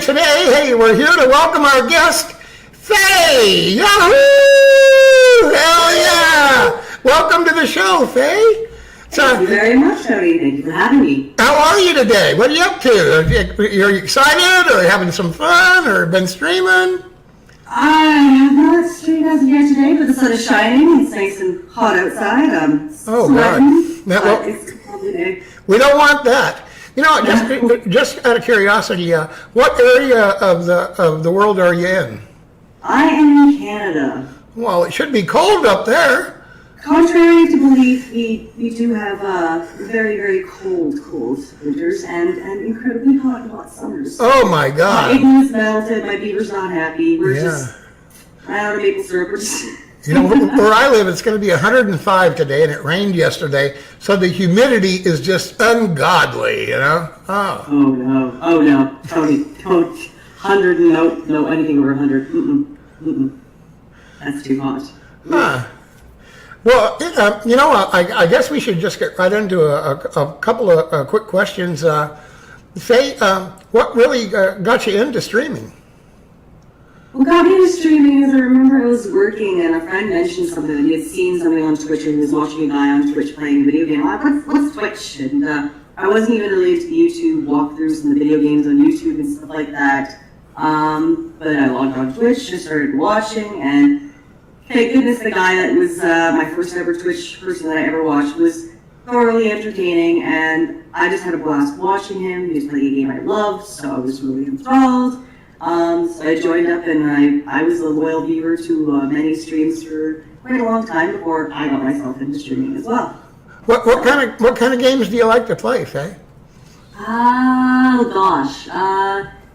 today, hey, we're here to welcome our guest, Faae. Yahoo! Hell yeah! Welcome to the show, Faae. Thank you very much, Tony. Thank you for having me. How are you today? What are you up to? Are you excited, or having some fun, or been streaming? I have not streamed as of yet today, but the sun is shining. It's nice and hot outside. Oh, God. It's a lovely day. We don't want that. You know, just out of curiosity, what area of the world are you in? I am in Canada. Well, it should be cold up there. Contrary to belief, we do have very, very cold winters and incredibly hot summers. Oh, my God. My igloos melted. My beaver's not happy. We're just out of maple syrup. We're just... You know, where I live, it's going to be 105 today, and it rained yesterday, so the humidity is just ungodly, you know? Oh no. Tony, don't. 100, no, anything over 100. That's too hot. Huh. Well, you know, I guess we should just get right into a couple of quick questions. Faae, what really got you into streaming? What got me into streaming is I remember I was working and a friend mentioned something that he had seen something on Twitch and he was watching a guy on Twitch playing a video game. I'm like, what's Twitch? And I wasn't even really into the YouTube walkthroughs and the video games on YouTube and stuff like that. But I logged on Twitch, just started watching, and thank goodness the guy that was my first ever Twitch person that I ever watched was thoroughly entertaining, and I just had a blast watching him. He was playing a game I loved, so I was really enthralled. So I joined up, and I was a loyal viewer to many streams for quite a long time before I got myself into streaming as well. What kind of games do you like to play, Faae? Oh gosh.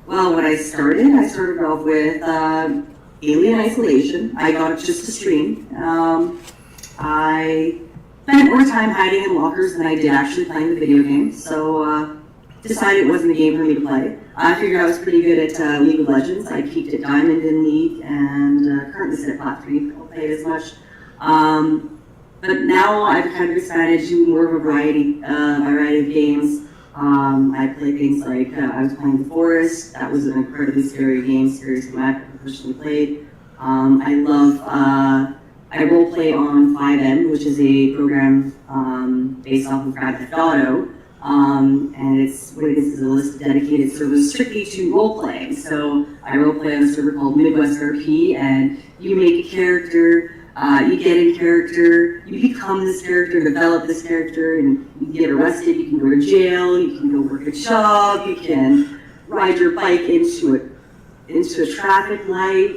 Well, when I started off with Alien Isolation. I got it just to stream. I spent more time hiding in lockers than I did actually playing the video game, so decided it wasn't a game for me to play. I figured I was pretty good at League of Legends. I peaked at Diamond in League, and currently sit at Plat 3. I don't play it as much. But now I've kind of decided to do more of a variety of games. I play things like, I was playing The Forest. That was an incredibly scary game, scary as I've personally played. I role play on 5M, which is a program based off of Grand Theft Auto. And it's what it is a list of dedicated servers strictly to role playing. So I role play on a server called Midwest RP, and you make a character. You get in character, you become this character, develop this character, and you get arrested, you can go to jail, you can go work a job, you can ride your bike into a traffic light,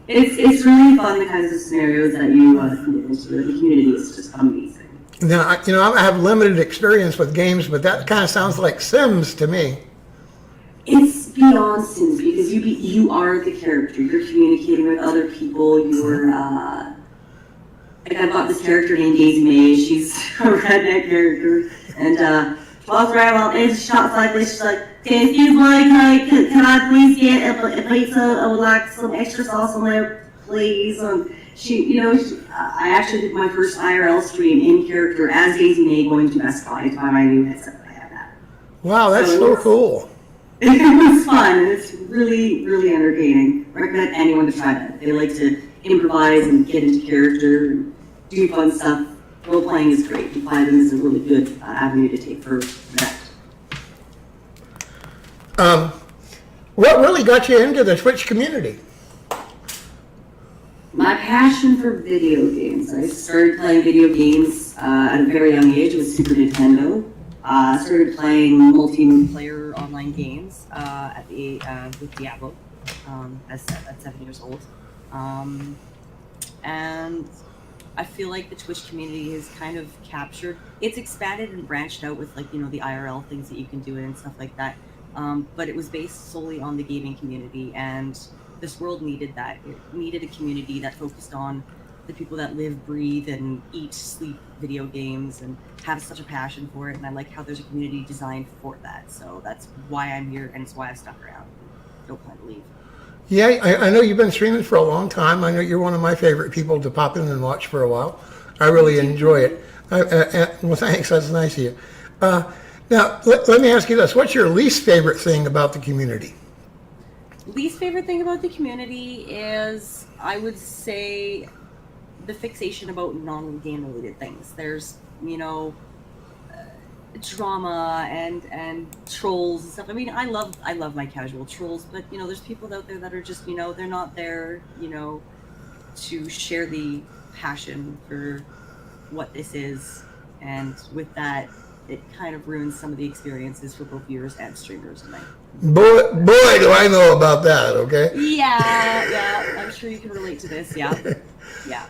it's really fun, the kinds of scenarios that you can get into. The community is just amazing. Now, I have limited experience with games, but that kind of sounds like Sims to me. It's beyond Sims because you are the character. You're communicating with other people. You're like I've got this character named Daisy May. She's a redneck character, and walks around and shots like this. She's like, "Okay, excuse me, can I please get a pizza? I would like some extra sauce on there, please." And I actually did my first IRL stream in character as Daisy May going to Best Buy to buy my new headset that I have now. Wow, that's so cool. It was fun, and it's really, really entertaining. I recommend anyone to try that. They like to improvise and get into character and do fun stuff. Role-playing is great. Fighting is a really good avenue to take for that. What really got you into the Twitch community? My passion for video games. I started playing video games at a very young age with Super Nintendo. I started playing multiplayer online games with Diablo at 7 years old. And I feel like the Twitch community has kind of it's expanded and branched out with the IRL things that you can do and stuff like that. But it was based solely on the gaming community, and this world needed that. It needed a community that focused on the people that live, breathe, and eat, sleep video games and have such a passion for it. And I like how there's a community designed for that. So that's why I'm here, and it's why I've stuck around. Don't plan to leave. Yeah, I know you've been streaming for a long time. I know you're one of my favorite people to pop in and watch for a while. I really enjoy it. Well, thanks. That's nice of you. Now, let me ask you this. What's your least favorite thing about the community? Least favorite thing about the community is, I would say, the fixation about non-game related things. There's, drama and trolls and stuff. I mean, I love my casual trolls, but there's people out there that are just, they're not there, to share the passion for what this is, and with that, it kind of ruins some of the experiences for both viewers and streamers. And Boy, do I know about that. Okay. Yeah, I'm sure you can relate to this. Yeah.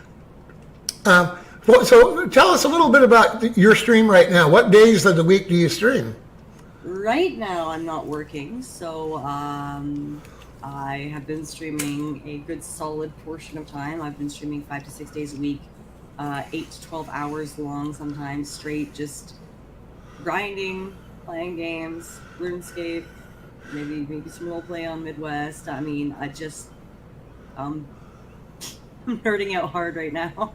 Well, so tell us a little bit about your stream right now. What days of the week do you stream? Right now, I'm not working, so I have been streaming a good solid portion of time. I've been streaming 5 to 6 days a week, 8 to 12 hours long, sometimes straight, just grinding, playing games, RuneScape, maybe some roleplay on Midwest. I mean, I'm nerding out hard right now.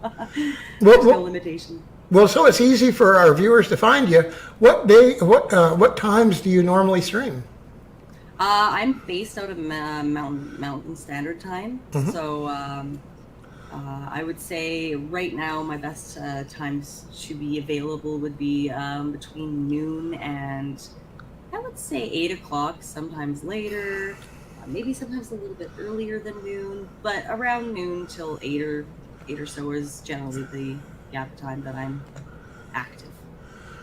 There's no limitation. Well, so it's easy for our viewers to find you. What times do you normally stream? I'm based out of Mountain Standard Time, so I would say right now my best times to be available would be between noon and, I would say, 8 o'clock, sometimes later, maybe sometimes a little bit earlier than noon, but around noon till 8 or so is generally the time that I'm active.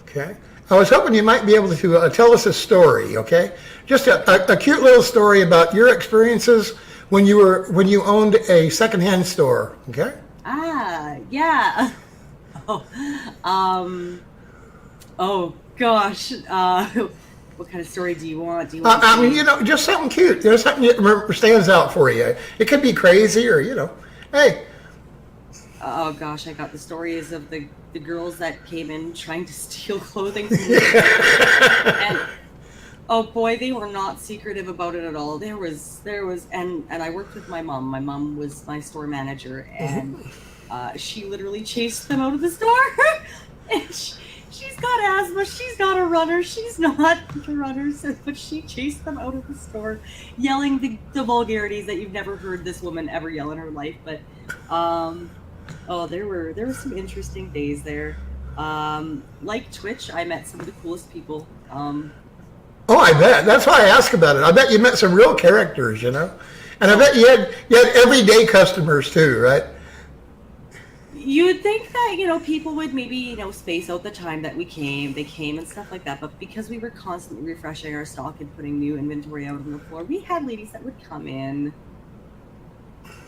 Okay. I was hoping you might be able to tell us a story, okay? Just a cute little story about your experiences when you owned a secondhand store, okay? Yeah. Oh gosh. What kind of story do you want? I mean, just something cute. There's something that stands out for you. It could be crazy or, hey. Oh gosh, I got the stories of the girls that came in trying to steal clothing from me. And oh boy, they were not secretive about it at all. There was, and I worked with my mom. My mom was my store manager, and she literally chased them out of the store. And she's got asthma. She's got a runner. She's not a runner, but she chased them out of the store, yelling the vulgarities that you've never heard this woman ever yell in her life. But there were some interesting days there. Like Twitch, I met some of the coolest people. Oh, I bet. That's why I ask about it. I bet you met some real characters, And I bet you had everyday customers too, right? You'd think that, people would maybe, space out the time that they came and stuff like that. But because we were constantly refreshing our stock and putting new inventory out on the floor, we had ladies that would come in.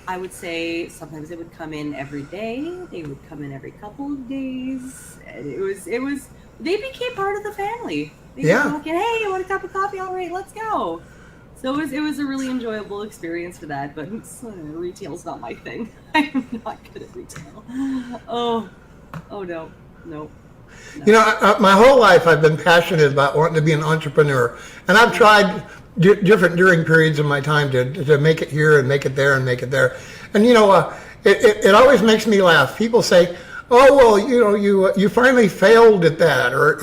I would say sometimes they would come in every day. They would come in every couple of days. And they became part of the family. They were talking, hey, you want a cup of coffee? All right, let's go. So it was a really enjoyable experience for that, but retail's not my thing. I'm not good at retail. Oh no. My whole life I've been passionate about wanting to be an entrepreneur, and I've tried different during periods of my time to make it here and make it there and make it there. And it always makes me laugh. People say, oh, well, you finally failed at that, or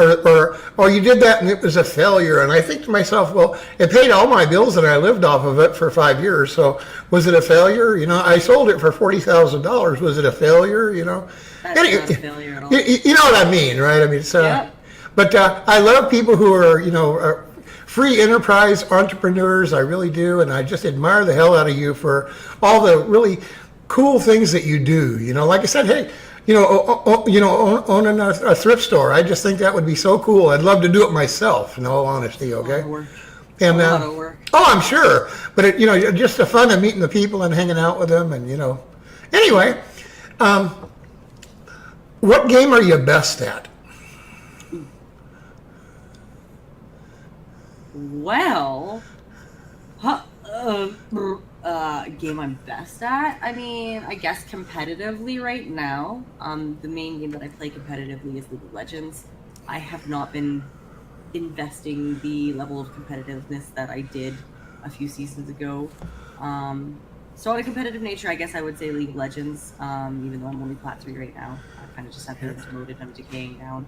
you did that and it was a failure. And I think to myself, well, it paid all my bills and I lived off of it for 5 years. So was it a failure? I sold it for $40,000. Was it a failure? That's not a failure at all. You know what I mean, right? I mean, But I love people who are, free enterprise entrepreneurs. I really do. And I just admire the hell out of you for all the really cool things that you do. Like I said, hey, owning a thrift store. I just think that would be so cool. I'd love to do it myself, in all honesty, okay? And, a lot of work. Oh, I'm sure. But, just the fun of meeting the people and hanging out with them and, Anyway, what game are you best at? Well, game I'm best at? I mean, I guess competitively right now, the main game that I play competitively is League of Legends. I have not been investing the level of competitiveness that I did a few seasons ago. So on a competitive nature, I guess I would say League of Legends, even though I'm only Plat 3 right now. I kind of just have to promote it. I'm decaying down.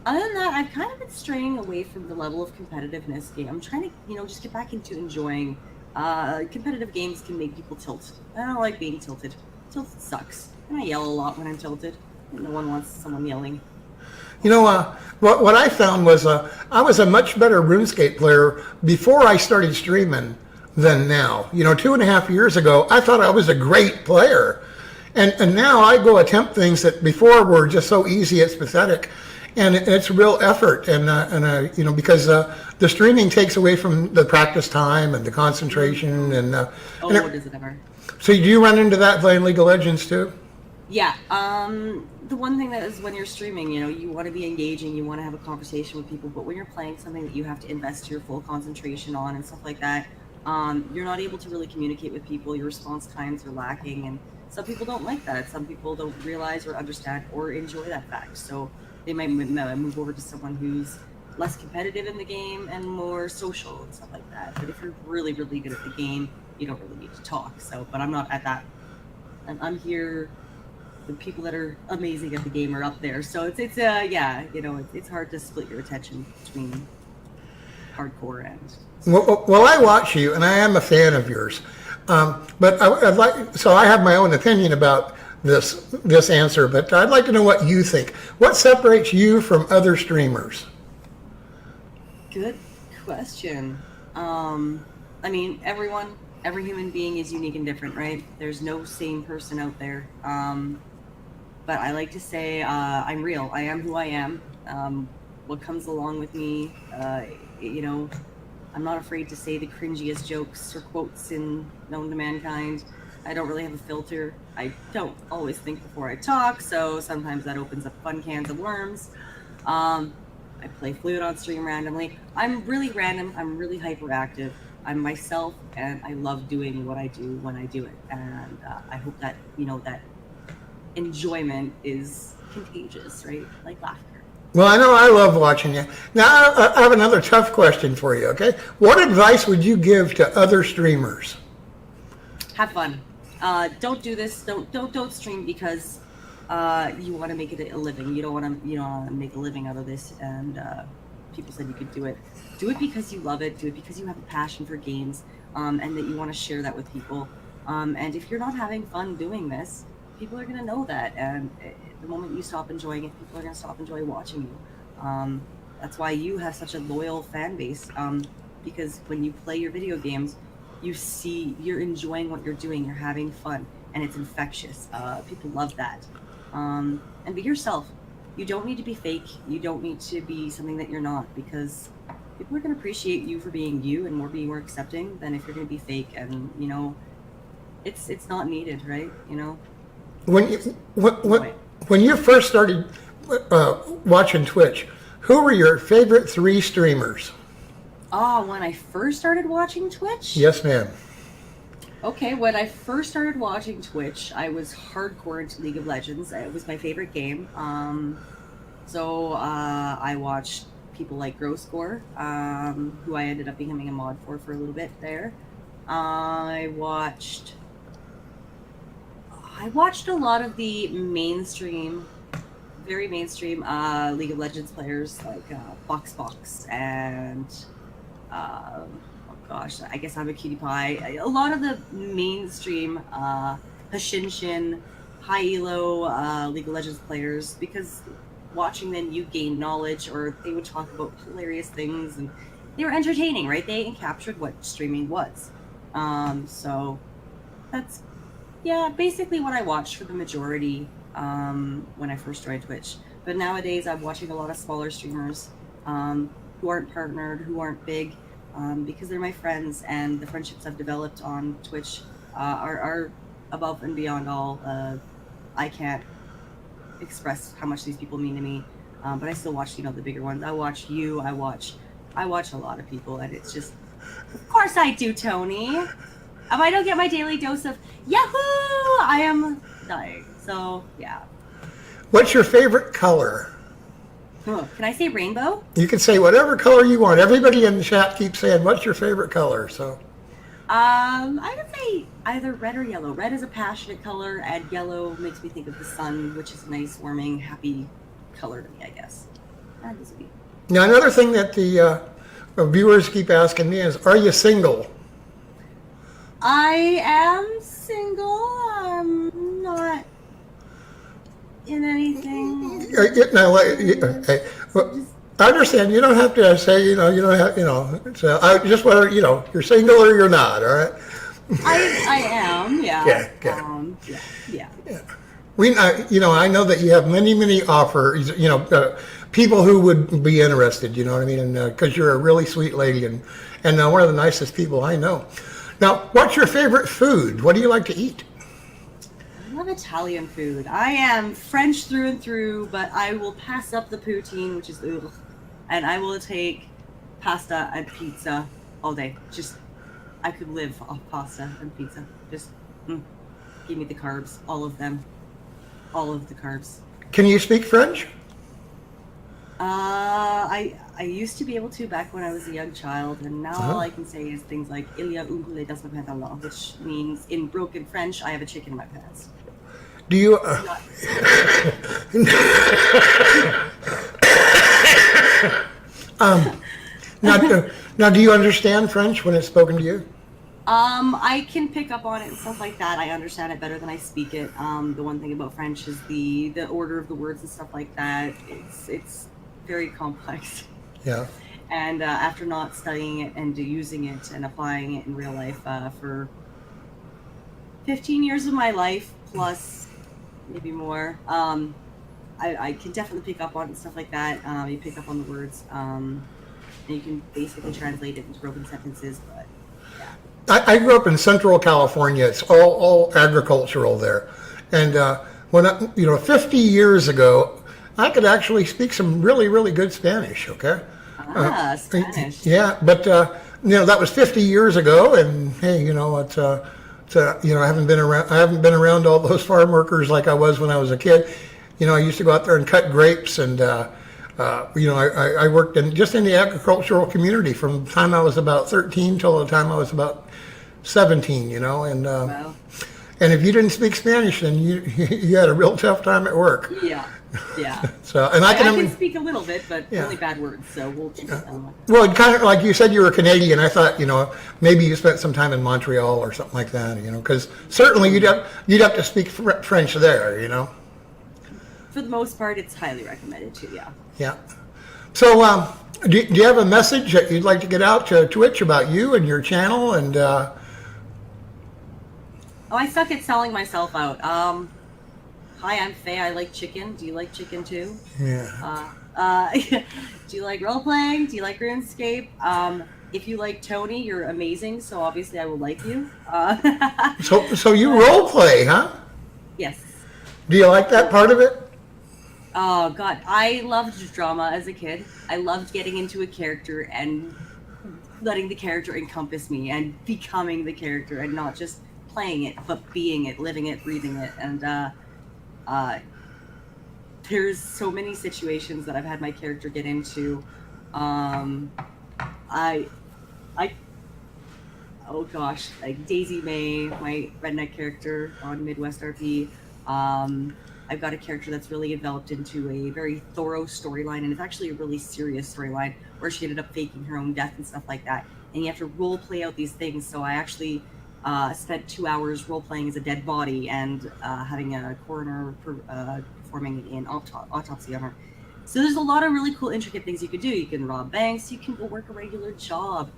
Other than that, I've kind of been straying away from the level of competitiveness game. I'm trying to, just get back into enjoying. Competitive games can make people tilt. I don't like being tilted. Tilted sucks. And I yell a lot when I'm tilted. And no one wants someone yelling. What I found was I was a much better RuneScape player before I started streaming than now. 2.5 years ago, I thought I was a great player. And now I go attempt things that before were just so easy, it's pathetic. And it's real effort. Because the streaming takes away from the practice time and the concentration. Does it ever? So do you run into that playing League of Legends too? Yeah. The one thing that is when you're streaming, you want to be engaging, you want to have a conversation with people, but when you're playing something that you have to invest your full concentration on and stuff like that, you're not able to really communicate with people. Your response times are lacking, and some people don't like that. Some people don't realize or understand or enjoy that fact. So they might move over to someone who's less competitive in the game and more social and stuff like that. But if you're really, really good at the game, you don't really need to talk. But I'm not at that. I'm here. The people that are amazing at the game are up there. So it's hard to split your attention between hardcore and. Well, I watch you, and I am a fan of yours. But I have my own opinion about this answer, but I'd like to know what you think. What separates you from other streamers? Good question. Every human being is unique and different, right? There's no same person out there. But I like to say I'm real. I am who I am. What comes along with me, I'm not afraid to say the cringiest jokes or quotes known to mankind. I don't really have a filter. I don't always think before I talk, so sometimes that opens up fun cans of worms. I play flute on stream randomly. I'm really random. I'm really hyperactive. I'm myself, and I love doing what I do when I do it. And I hope that, that enjoyment is contagious, right? Like laughter. Well, I know I love watching you. Now, I have another tough question for you, okay? What advice would you give to other streamers? Have fun. Don't do this. Don't stream because you want to make it a living. You don't want to make a living out of this. And people said you could do it. Do it because you love it. Do it because you have a passion for games, and that you want to share that with people. And if you're not having fun doing this, people are going to know that. And the moment you stop enjoying it, people are going to stop enjoying watching you. That's why you have such a loyal fan base. Because when you play your video games, you're enjoying what you're doing. You're having fun, and it's infectious. People love that. And be yourself. You don't need to be fake. You don't need to be something that you're not, because people are going to appreciate you for being you and being more accepting than if you're going to be fake. And it's not needed, right? When you first started watching Twitch, who were your favorite 3 streamers? When I first started watching Twitch? Yes, ma'am. Okay, when I first started watching Twitch, I was hardcore into League of Legends. It was my favorite game. So I watched people like Groscore, who I ended up becoming a mod for a little bit there. I watched a lot of the very mainstream League of Legends players like Fox and I guess I'm a cutie pie. A lot of the mainstream Hashinshin, high elo League of Legends players, because watching them you gain knowledge, or they would talk about hilarious things, and they were entertaining, right? They captured what streaming was. So that's basically what I watched for the majority when I first joined Twitch. But nowadays I'm watching a lot of smaller streamers who aren't partnered, who aren't big, because they're my friends, and the friendships I've developed on Twitch are above and beyond all. I can't express how much these people mean to me, but I still watch the bigger ones. I watch you. I watch a lot of people, and it's just, of course I do, Tony. If I don't get my daily dose of Yahoo, I am dying. So yeah. What's your favorite color? Can I say rainbow? You can say whatever color you want. Everybody in the chat keeps saying, "What's your favorite color?" So. I would say either red or yellow. Red is a passionate color, and yellow makes me think of the sun, which is a nice, warming, happy color to me, I guess. That is me. Now, another thing that the viewers keep asking me is, are you single? I am single. I'm not in anything. I understand. You don't have to say, you don't have, So I just whether, you're single or you're not. All right. I am. Yeah. Yeah. I know that you have many offers. People who would be interested. You know what I mean? And because you're a really sweet lady and one of the nicest people I know. Now, what's your favorite food? What do you like to eat? I love Italian food. I am French through and through, but I will pass up the poutine, which is ugh, and I will take pasta and pizza all day. I could live off pasta and pizza. Just give me the carbs, all of them, all of the carbs. Can you speak French? I used to be able to back when I was a young child, and now all I can say is things like "Il y a un poulet dans mes pantalons," which means in broken French, I have a chicken in my pants. Do you? Now, do you understand French when it's spoken to you? I can pick up on it and stuff like that. I understand it better than I speak it. The one thing about French is the order of the words and stuff like that. It's very complex. Yeah. And after not studying it and using it and applying it in real life for 15 years of my life, plus maybe more, I can definitely pick up on it and stuff like that. You pick up on the words, and you can basically translate it into broken sentences. But yeah. I grew up in Central California. It's all agricultural there, and when 50 years ago, I could actually speak some really good Spanish. Okay. Spanish. Yeah, but that was 50 years ago, and hey, I haven't been around all those farm workers like I was when I was a kid. I used to go out there and cut grapes, and I worked in the agricultural community from the time I was about 13 till the time I was about 17. And Wow. and if you didn't speak Spanish, then you had a real tough time at work. Yeah. So, and I can speak a little bit, but Yeah. only bad words. So we'll keep it on. Well, kind of like you said, you were Canadian. I thought, maybe you spent some time in Montreal or something like that. Because certainly you'd have to speak French there. For the most part, it's highly recommended too. Yeah. Yeah. So, do you have a message that you'd like to get out to Twitch about you and your channel? And I suck at selling myself out. Hi, I'm Faae. I like chicken. Do you like chicken too? yeah. Do you like role playing? Do you like RuneScape? If you like Tony, you're amazing. So obviously, I will like you. So you role play, huh? Yes. Do you like that part of it? Oh God, I loved drama as a kid. I loved getting into a character and letting the character encompass me and becoming the character and not just playing it, but being it, living it, breathing it. And there's so many situations that I've had my character get into. Oh gosh, like Daisy May, my redneck character on Midwest RP. I've got a character that's really enveloped into a very thorough storyline, and it's actually a really serious storyline where she ended up faking her own death and stuff like that. And you have to role play out these things. So I actually spent 2 hours role playing as a dead body and having a coroner performing an autopsy on her. So there's a lot of really cool, intricate things you could do. You can rob banks. You can go work a regular job.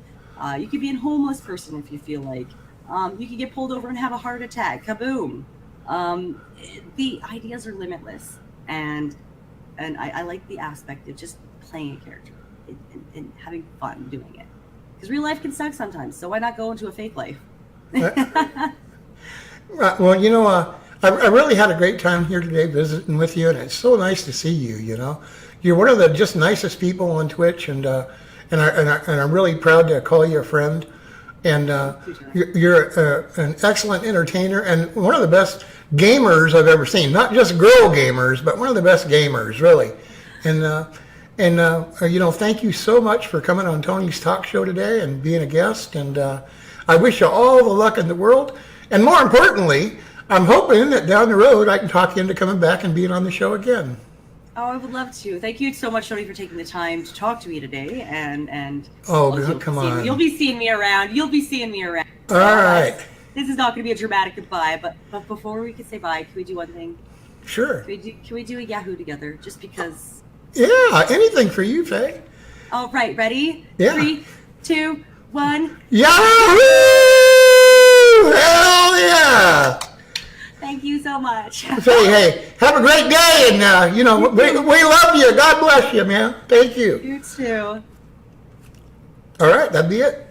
You could be a homeless person if you feel like. You could get pulled over and have a heart attack. Kaboom! The ideas are limitless, and I like the aspect of just playing a character and having fun doing it. Because real life can suck sometimes, so why not go into a fake life? Well, I really had a great time here today visiting with you, and it's so nice to see you. You're one of the just nicest people on Twitch, and I'm really proud to call you a friend. And you're an excellent entertainer and one of the best gamers I've ever seen. Not just girl gamers, but one of the best gamers, really. And thank you so much for coming on Tony's Talk Show today and being a guest. And I wish you all the luck in the world. And more importantly, I'm hoping that down the road I can talk you into coming back and being on the show again. Oh, I would love to. Thank you so much, Tony, for taking the time to talk to me today. And Oh, well, come on. You'll be seeing me around. You'll be seeing me around. All right. This is not going to be a dramatic goodbye, but before we can say bye, can we do one thing? Sure. Can we do a Yahoo together? Just because. Yeah, anything for you, Faye. All right, ready? Yeah. 3, 2, 1. Yahoo! Hell yeah! Thank you so much. Say, hey, have a great day, and we love you. God bless you, man. Thank you. You too. All right, that'd be it.